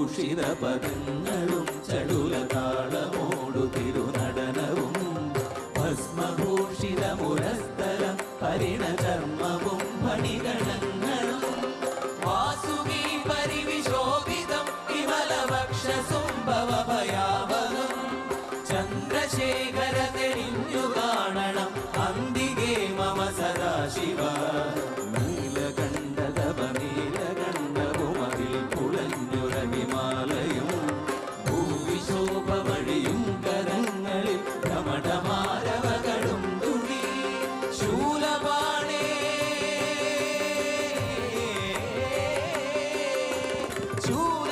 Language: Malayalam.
ഭൂഷിത പദങ്ങളും ചടുലതാളമോടു തിരുനടനവും ഭസ്മഭൂഷിത മുരസ്ഥലം പരിണചർമ്മവും ഫണിഗണങ്ങളും വാസുകി പരിവിശോഭിതം വിമലവക്ഷസുംഭവഭയാവഹം ചന്ദ്രശേഖര തെളിഞ്ഞു കാണണം അന്തികേ മമ സദാശിവ നീലകണ്ഠതപ നീലകണ്ഠവുമതിൽ പുളഞ്ഞുരഹിമാലയും ഭൂവിശോഭ വഴിയും കരങ്ങളിൽ ധമഠമാരവകളും തുണി ശൂലപാണേ ശൂല